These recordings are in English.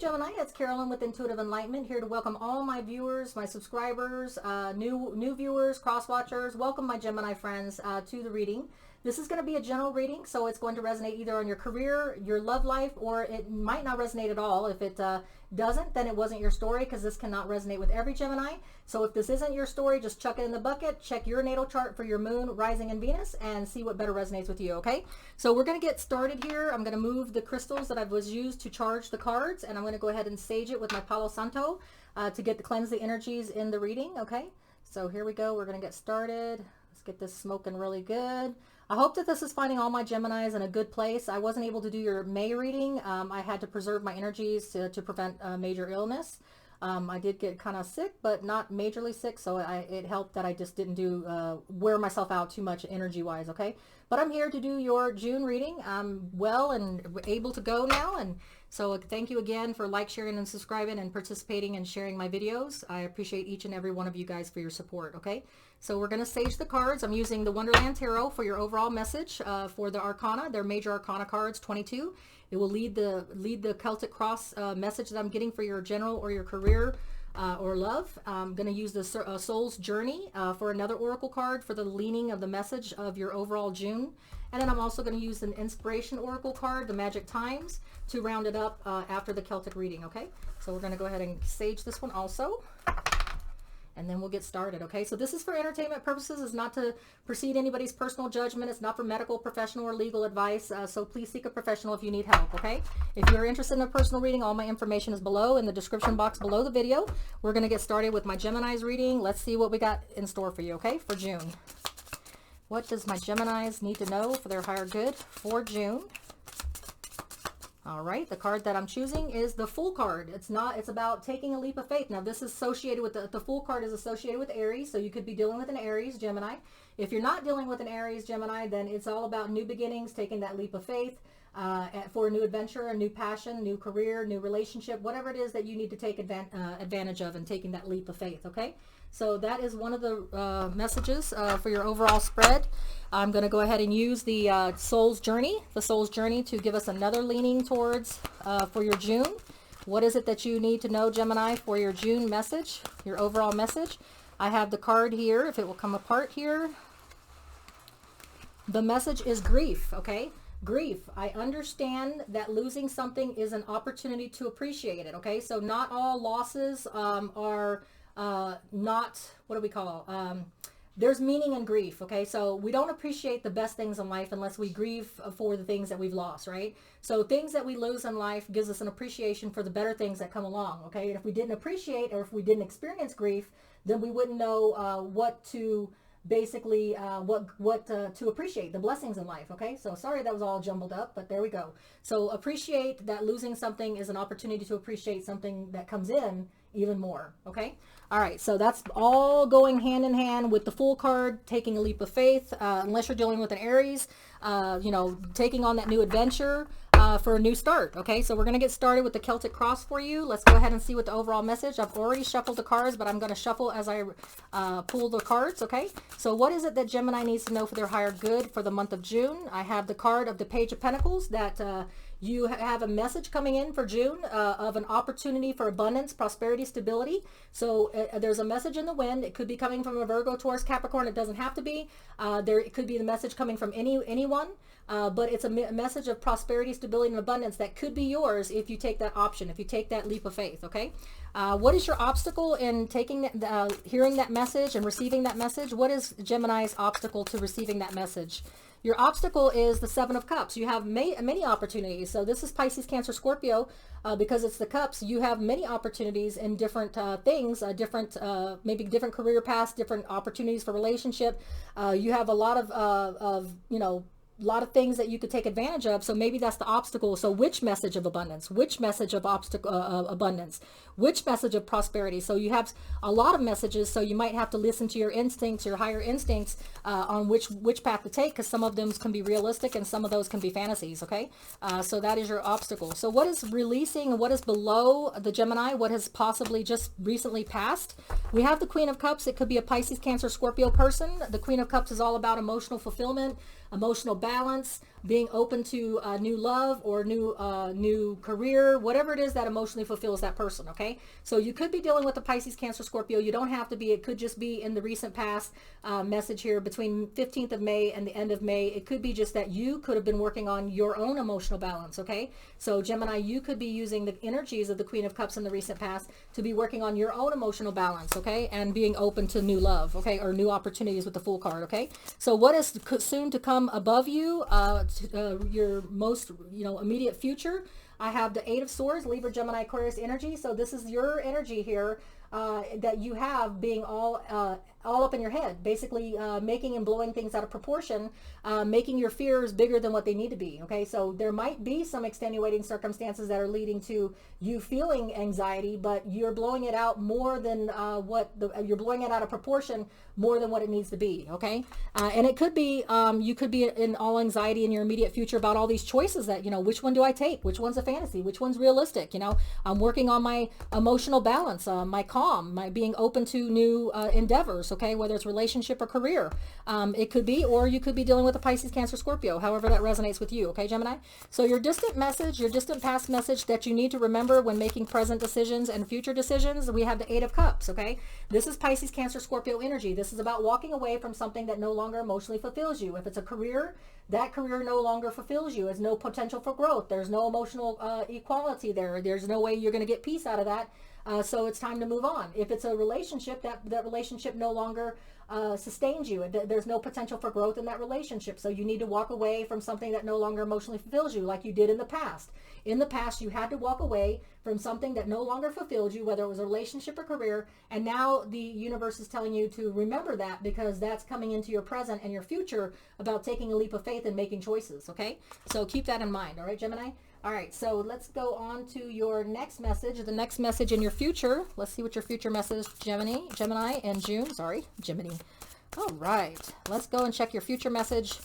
Gemini, it's Carolyn with Intuitive Enlightenment, here to welcome all my viewers, my subscribers, new viewers, cross watchers. Welcome my Gemini friends to the reading. This is going to be a general reading, so it's going to resonate either on your career, your love life, or it might not resonate at all. If it doesn't, then it wasn't your story, because this cannot resonate with every Gemini. So if this isn't your story, just chuck it in the bucket, check your natal chart for your moon, rising, and Venus, and see what better resonates with you, okay? So we're going to get started here. I'm going to move the crystals that I was used to charge the cards, and I'm going to go ahead and sage it with my Palo Santo to cleanse the energies in the reading, okay? So here we go. We're going to get started. Let's get this smoking really good. I hope that this is finding all my Geminis in a good place. I wasn't able to do your May reading. I had to preserve my energies to prevent major illness. I did get kind of sick, but not majorly sick, so it helped that I just didn't wear myself out too much energy-wise, okay? But I'm here to do your June reading. I'm well and able to go now, and so thank you again for sharing, and subscribing, and participating and sharing my videos. I appreciate each and every one of you guys for your support, okay? So we're going to sage the cards. I'm using the Wonderland Tarot for your overall message for the Arcana. They're major Arcana cards, 22. It will lead the Celtic Cross message that I'm getting for your general or your career or love. I'm going to use the Soul's Journey for another oracle card for the leaning of the message of your overall June. And then I'm also going to use an Inspiration Oracle card, the Magic Times, to round it up after the Celtic reading, okay? So we're going to go ahead and sage this one also. And then we'll get started, okay? So this is for entertainment purposes. It's not to precede anybody's personal judgment. It's not for medical, professional, or legal advice. So please seek a professional if you need help, okay? If you're interested in a personal reading, all my information is below in the description box below the video. We're going to get started with my Gemini's reading. Let's see what we got in store for you, okay, for June. What does my Geminis need to know for their higher good for June? All right, the card that I'm choosing is the Fool card. It's about taking a leap of faith. Now, this is associated with the Fool card is associated with Aries, so you could be dealing with an Aries Gemini. If you're not dealing with an Aries Gemini, then it's all about new beginnings, taking that leap of faith for a new adventure, a new passion, new career, new relationship, whatever it is that you need to take advantage of, and taking that leap of faith, okay? So that is one of the messages for your overall spread. I'm going to go ahead and use the Soul's Journey, to give us another leaning towards for your June. What is it that you need to know, Gemini, for your June message, your overall message? I have the card here, if it will come apart here. The message is grief, okay? Grief. I understand that losing something is an opportunity to appreciate it, okay? So not all losses are not, what do we call, there's meaning in grief, okay? So we don't appreciate the best things in life unless we grieve for the things that we've lost, right? So things that we lose in life gives us an appreciation for the better things that come along, okay? And if we didn't appreciate, or if we didn't experience grief, then we wouldn't know what to basically to appreciate the blessings in life, okay? So sorry that was all jumbled up, but there we go. So appreciate that losing something is an opportunity to appreciate something that comes in even more, okay? All right, so that's all going hand in hand with the Fool card, taking a leap of faith, unless you're dealing with an Aries, taking on that new adventure for a new start, okay? So we're going to get started with the Celtic Cross for you. Let's go ahead and see what the overall message. I've already shuffled the cards, but I'm going to shuffle as I pull the cards, okay? So what is it that Gemini needs to know for their higher good for the month of June? I have the card of the Page of Pentacles, that you have a message coming in for June of an opportunity for abundance, prosperity, stability. So there's a message in the wind. It could be coming from a Virgo, Taurus, Capricorn. It doesn't have to be. It could be the message coming from anyone. But it's a message of prosperity, stability, and abundance that could be yours if you take that option, if you take that leap of faith, okay? What is your obstacle in taking hearing that message and receiving that message? What is Gemini's obstacle to receiving that message? Your obstacle is the Seven of Cups. You have many opportunities. So this is Pisces, Cancer, Scorpio. Because it's the cups, you have many opportunities in different things, maybe different career paths, different opportunities for relationship. You have a lot of lot of things that you could take advantage of. So maybe that's the obstacle. So which message of abundance, which message of abundance, which message of prosperity? So you have a lot of messages. So you might have to listen to your instincts, your higher instincts, on which path to take, because some of them can be realistic and some of those can be fantasies. Okay. So that is your obstacle. So what is releasing and what is below the Gemini? What has possibly just recently passed? We have the Queen of Cups. It could be a Pisces, Cancer, Scorpio person. The Queen of Cups is all about emotional fulfillment, emotional balance, being open to new love or new career, whatever it is that emotionally fulfills that person. Okay, so you could be dealing with a Pisces, Cancer, Scorpio. You don't have to be. It could just be in the recent past message here between 15th of May and the end of May. It could be just that you could have been working on your own emotional balance. Okay, so Gemini, you could be using the energies of the Queen of Cups in the recent past to be working on your own emotional balance. Okay, and being open to new love. Okay, or new opportunities with the Fool card. Okay, so what is soon to come above you, your most immediate future? I have the Eight of Swords, Libra, Gemini, Aquarius energy. So this is your energy here that you have being all up in your head, basically making and blowing things out of proportion, making your fears bigger than what they need to be. Okay, so there might be some extenuating circumstances that are leading to you feeling anxiety, but you're blowing it out more than you're blowing it out of proportion more than what it needs to be. Okay, and it could be you could be in all anxiety in your immediate future about all these choices that which one do I take, which one's a fantasy, which one's realistic. I'm working on my emotional balance, my calm, my being open to new endeavors. Okay, whether it's relationship or career, it could be, or you could be dealing with a Pisces, Cancer, Scorpio, however that resonates with you. Okay, Gemini, so your distant message, your distant past message that you need to remember when making present decisions and future decisions, we have the Eight of Cups. Okay, this is Pisces, Cancer, Scorpio energy. This is about walking away from something that no longer emotionally fulfills you. If it's a career, that career no longer fulfills you. There's no potential for growth. There's no emotional equality there. There's no way you're going to get peace out of that. So it's time to move on. If it's a relationship, that relationship no longer sustains you. There's no potential for growth in that relationship. So you need to walk away from something that no longer emotionally fulfills you, like you did in the past. In the past, you had to walk away from something that no longer fulfilled you, whether it was a relationship or career. And now the universe is telling you to remember that, because that's coming into your present and your future about taking a leap of faith and making choices. Okay, so keep that in mind. All right, Gemini. All right, so let's go on to your next message. The next message in your future. Let's see what your future message, Gemini and June. Sorry, Gemini. All right, let's go and check your future message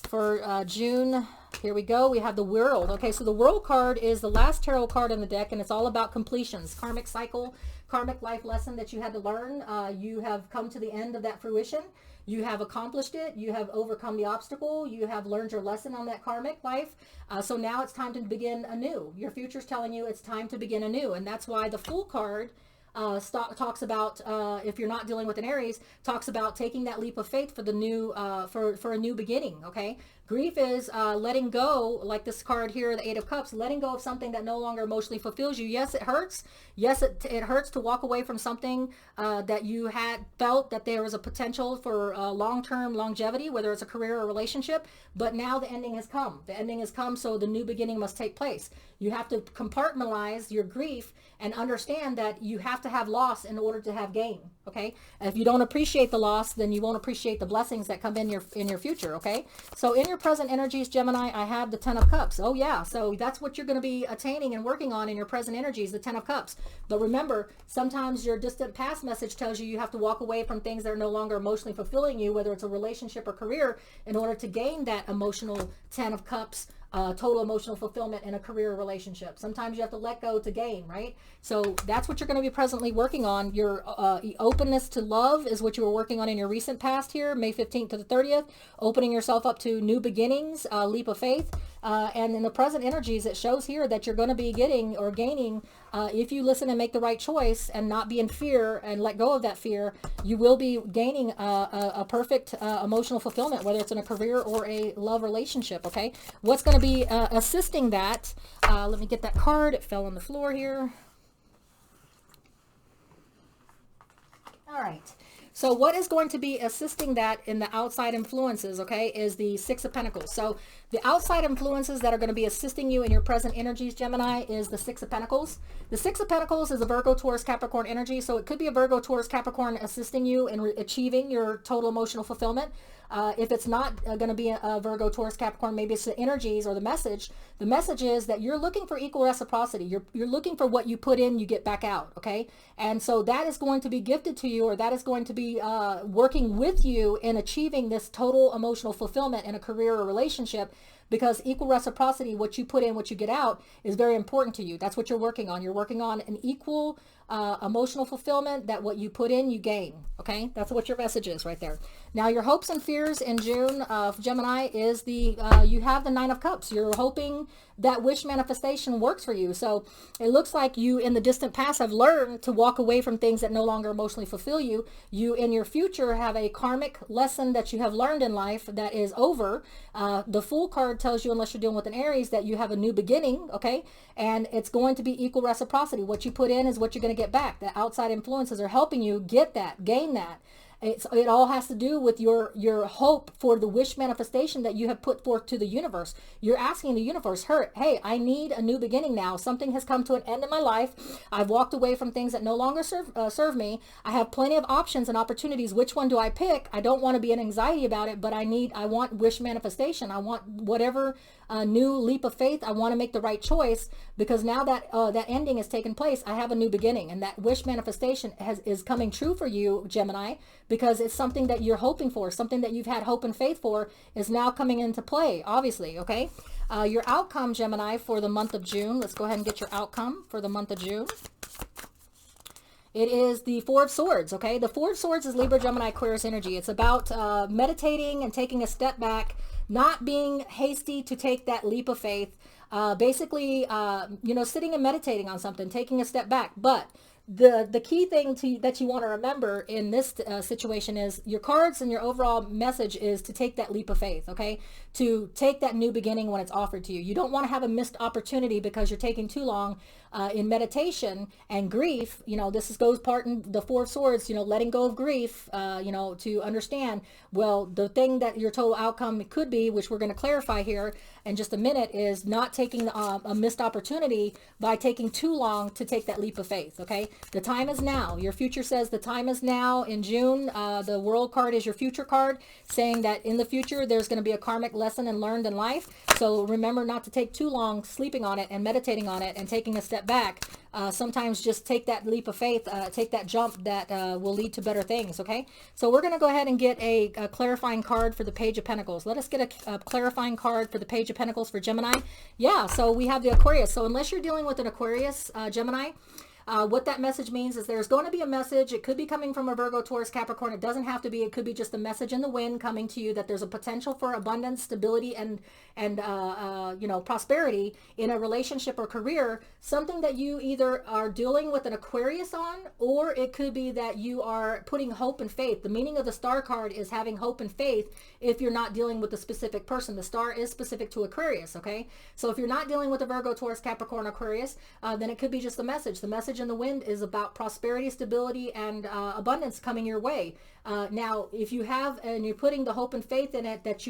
for June. Here we go. We have the World. Okay, so the World card is the last tarot card in the deck, and it's all about completions, karmic cycle, karmic life lesson that you had to learn. You have come to the end of that fruition. You have accomplished it. You have overcome the obstacle. You have learned your lesson on that karmic life. So now it's time to begin anew. Your future's telling you it's time to begin anew. And that's why the Fool card talks about, if you're not dealing with an Aries, talks about taking that leap of faith for the new, for a new beginning. Okay. Grief is letting go, like this card here, the Eight of Cups, letting go of something that no longer emotionally fulfills you. Yes, it hurts. Yes, it hurts to walk away from something that you had felt that there was a potential for long-term longevity, whether it's a career or relationship. But now the ending has come. The ending has come, so the new beginning must take place. You have to compartmentalize your grief and understand that you have to have loss in order to have gain. Okay, if you don't appreciate the loss, then you won't appreciate the blessings that come in your future. Okay, so in your present energies, Gemini, I have the Ten of Cups. Oh yeah, so that's what you're going to be attaining and working on in your present energies, the Ten of Cups. But remember, sometimes your distant past message tells you have to walk away from things that are no longer emotionally fulfilling you, whether it's a relationship or career, in order to gain that emotional Ten of Cups. Total emotional fulfillment in a career or relationship. Sometimes you have to let go to gain, right? So that's what you're going to be presently working on. Your openness to love is what you were working on in your recent past here, May 15th to the 30th, opening yourself up to new beginnings, leap of faith. And in the present energies, it shows here that you're going to be getting or gaining, if you listen and make the right choice and not be in fear and let go of that fear, you will be gaining a perfect emotional fulfillment, whether it's in a career or a love relationship. Okay, what's going to be assisting that? Let me get that card. It fell on the floor here. All right. So what is going to be assisting that in the outside influences, okay, is the Six of Pentacles. So the outside influences that are going to be assisting you in your present energies, Gemini, is the Six of Pentacles. The Six of Pentacles is a Virgo, Taurus, Capricorn energy. So it could be a Virgo, Taurus, Capricorn assisting you in achieving your total emotional fulfillment. If it's not going to be a Virgo, Taurus, Capricorn, maybe it's the energies or the message. The message is that you're looking for equal reciprocity. You're looking for what you put in, you get back out, okay? And so that is going to be gifted to you, or that is going to be working with you in achieving this total emotional fulfillment in a career or relationship. because equal reciprocity, what you put in, what you get out, is very important to you. That's what you're working on. You're working on an equal emotional fulfillment, that what you put in, you gain. Okay, that's what your message is right there. Now, your hopes and fears in June of Gemini is the you have the Nine of Cups. You're hoping that wish manifestation works for you. So it looks like you in the distant past have learned to walk away from things that no longer emotionally fulfill you. You in your future have a karmic lesson that you have learned in life that is over. The Fool card tells you, unless you're dealing with an Aries, that you have a new beginning, okay? And it's going to be equal reciprocity. What you put in is what you're going to get back. The outside influences are helping you get that, gain that. It all has to do with your hope for the wish manifestation that you have put forth to the universe. You're asking the universe, hey, I need a new beginning now. Something has come to an end in my life. I've walked away from things that no longer serve me. I have plenty of options and opportunities. Which one do I pick? I don't want to be in anxiety about it, but I want wish manifestation. I want whatever new leap of faith. I want to make the right choice, because now that that ending has taken place, I have a new beginning, and that wish manifestation is coming true for you, Gemini, because it's something that you're hoping for, something that you've had hope and faith for is now coming into play, obviously, okay? Your outcome, Gemini, for the month of June. Let's go ahead and get your outcome for the month of June. It is the Four of Swords, okay? The Four of Swords is Libra, Gemini, Aquarius energy. It's about meditating and taking a step back, not being hasty to take that leap of faith. Basically, sitting and meditating on something, taking a step back. But the key thing that you want to remember in this situation is your cards, and your overall message is to take that leap of faith, okay? To take that new beginning when it's offered to you. You don't want to have a missed opportunity because you're taking too long in meditation and grief. This goes part in the Four of Swords, letting go of grief, to understand, well, the thing that your total outcome could be, which we're going to clarify here in just a minute, is not taking a missed opportunity by taking too long to take that leap of faith, okay? The time is now. Your future says the time is now in June. The World card is your future card, saying that in the future there's going to be a karmic lesson and learned in life. So remember not to take too long sleeping on it and meditating on it and taking a step back. Sometimes just take that leap of faith, take that jump that will lead to better things, okay? So we're going to go ahead and get a clarifying card for the Page of Pentacles. Let us get a clarifying card for the Page of Pentacles for Gemini. Yeah, so we have the Aquarius. So unless you're dealing with an Aquarius, Gemini, what that message means is there's going to be a message. It could be coming from a Virgo, Taurus, Capricorn. It doesn't have to be. It could be just a message in the wind coming to you that there's a potential for abundance, stability, and prosperity in a relationship or career. Something that you either are dealing with an Aquarius on, or it could be that you are putting hope and faith. The meaning of the Star card is having hope and faith if you're not dealing with a specific person. The Star is specific to Aquarius, okay? So if you're not dealing with a Virgo, Taurus, Capricorn, Aquarius, then it could be just the message. The message in the wind is about prosperity, stability, and abundance coming your way. Now, if you have, and you're putting the hope and faith in it, that's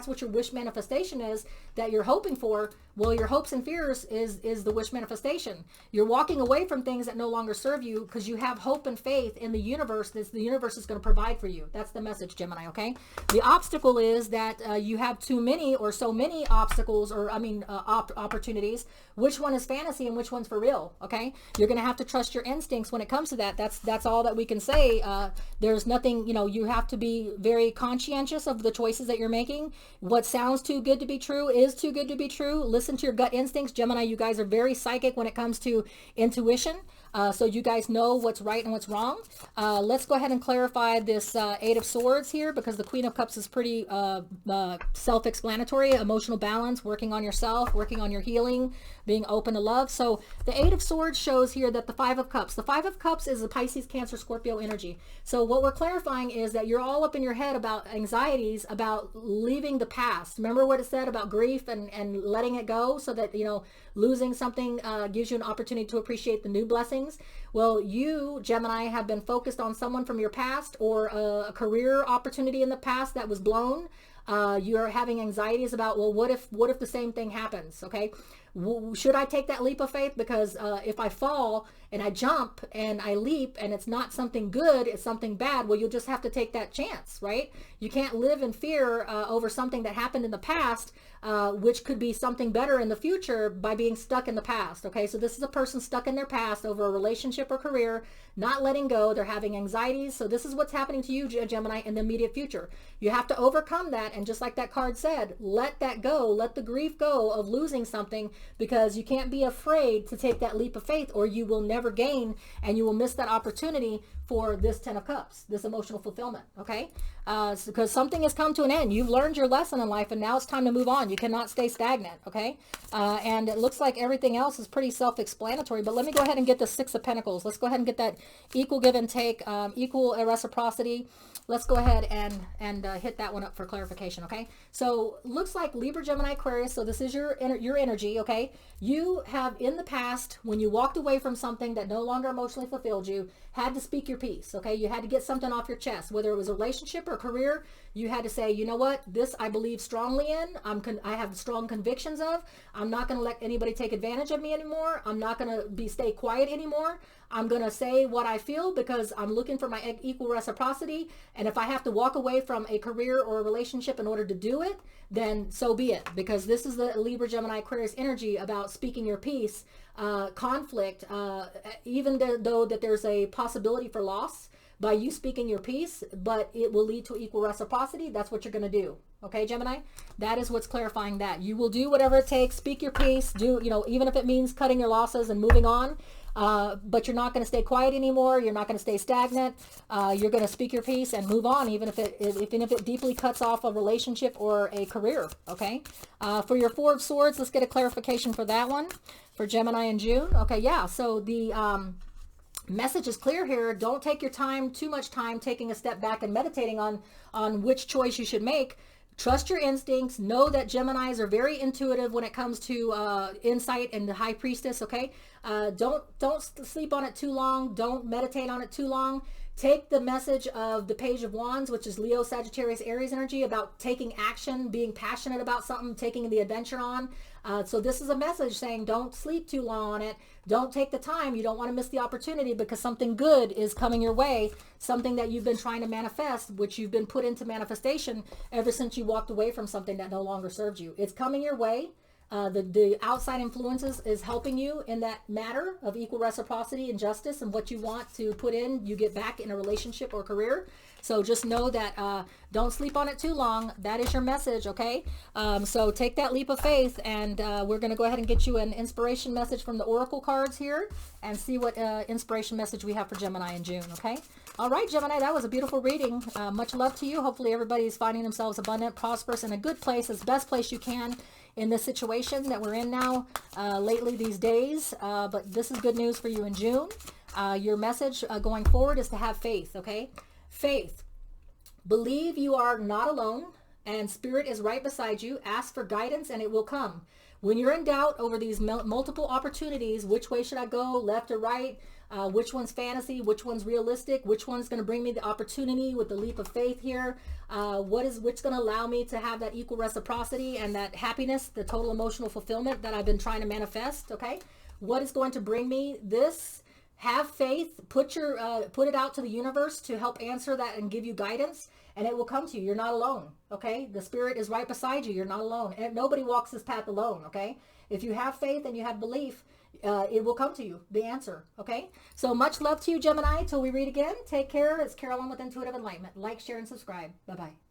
what your wish manifestation is, that you're hoping for. Well, your hopes and fears is the wish manifestation. You're walking away from things that no longer serve you because you have hope and faith in the universe. The universe is going to provide for you. That's the message, Gemini, okay? The obstacle is that you have too many or so many obstacles, or opportunities. Which one is fantasy and which one's for real, okay? You're going to have to trust your instincts when it comes to that. That's all that we can say. There's nothing, you have to be very conscientious of the choices that you're making. What sounds too good to be true is too good to be true. Listen to your gut instincts. Gemini, you guys are very psychic when it comes to intuition. So you guys know what's right and what's wrong. Let's go ahead and clarify this Eight of Swords here, because the Queen of Cups is pretty self-explanatory. Emotional balance, working on yourself, working on your healing, being open to love. So the Eight of Swords shows here that the Five of Cups. The Five of Cups is a Pisces, Cancer, Scorpio energy. So what we're clarifying is that you're all up in your head about anxieties, about leaving the past. Remember what it said about grief and letting it go, so that, losing something gives you an opportunity to appreciate the new blessings. Well, you, Gemini, have been focused on someone from your past, or a career opportunity in the past that was blown. You're having anxieties about, well, what if the same thing happens? Okay. Should I take that leap of faith? Because if I fall and I jump and I leap and it's not something good, it's something bad, well, you'll just have to take that chance, right? You can't live in fear over something that happened in the past. which could be something better in the future by being stuck in the past. Okay, so this is a person stuck in their past over a relationship or career, not letting go. They're having anxieties. So this is what's happening to you, Gemini, in the immediate future. You have to overcome that. And just like that card said, let that go. Let the grief go of losing something, because you can't be afraid to take that leap of faith, or you will never gain and you will miss that opportunity for this 10 of Cups, this emotional fulfillment. Okay, because something has come to an end. You've learned your lesson in life, and now it's time to move on. You cannot stay stagnant. Okay, and it looks like everything else is pretty self-explanatory, but let me go ahead and get the Six of Pentacles. Let's go ahead and get that equal give and take, equal reciprocity. Let's go ahead and hit that one up for clarification. Okay, so looks like Libra, Gemini, Aquarius. So this is your energy. Okay, you have in the past, when you walked away from something that no longer emotionally fulfilled you, had to speak your piece. Okay, you had to get something off your chest, whether it was a relationship or career. You had to say, you know what, this I believe strongly in. I have strong convictions of. I'm not going to let anybody take advantage of me anymore. I'm not going to stay quiet anymore. I'm going to say what I feel, because I'm looking for my equal reciprocity. And if I have to walk away from a career or a relationship in order to do it, then so be it. Because this is the Libra, Gemini, Aquarius energy about speaking your piece, conflict, even though that there's a possibility for loss by you speaking your piece, but it will lead to equal reciprocity. That's what you're going to do. Okay, Gemini, that is what's clarifying that. You will do whatever it takes, speak your piece, even if it means cutting your losses and moving on. But you're not going to stay quiet anymore. You're not going to stay stagnant. You're going to speak your piece and move on, even if it deeply cuts off a relationship or a career. Okay. For your Four of Swords, let's get a clarification for that one for Gemini in June. Okay. Yeah. So the message is clear here. Don't take your time, too much time, taking a step back and meditating on which choice you should make. Trust your instincts. Know that Geminis are very intuitive when it comes to insight and the High Priestess. Okay, don't sleep on it too long. Don't meditate on it too long. Take the message of the Page of Wands, which is Leo, Sagittarius, Aries energy, about taking action, being passionate about something, taking the adventure on. So this is a message saying don't sleep too long on it. Don't take the time. You don't want to miss the opportunity, because something good is coming your way, something that you've been trying to manifest, which you've been put into manifestation ever since you walked away from something that no longer served you. It's coming your way. The outside influences is helping you in that matter of equal reciprocity and justice, and what you want to put in, you get back in a relationship or career. So just know that don't sleep on it too long. That is your message, okay? So take that leap of faith, and we're going to go ahead and get you an inspiration message from the Oracle cards here and see what inspiration message we have for Gemini in June, okay? All right, Gemini, that was a beautiful reading. Much love to you. Hopefully everybody's finding themselves abundant, prosperous, in a good place, as best place you can in this situation that we're in now lately these days. But this is good news for you in June. Your message going forward is to have faith, okay? Faith. Believe you are not alone, and Spirit is right beside you. Ask for guidance and it will come. When you're in doubt over these multiple opportunities, which way should I go, left or right? Which one's fantasy? Which one's realistic? Which one's going to bring me the opportunity with the leap of faith here? Which going to allow me to have that equal reciprocity and that happiness, the total emotional fulfillment that I've been trying to manifest? Okay, what is going to bring me this? Have faith. Put it out to the universe to help answer that and give you guidance, and it will come to you. You're not alone. Okay, the Spirit is right beside you. You're not alone, and nobody walks this path alone. Okay, if you have faith and you have belief, it will come to you, the answer. Okay, so much love to you, Gemini. Till we read again, take care. It's Carolyn with Intuitive Enlightenment. Like, share, and subscribe. Bye-bye.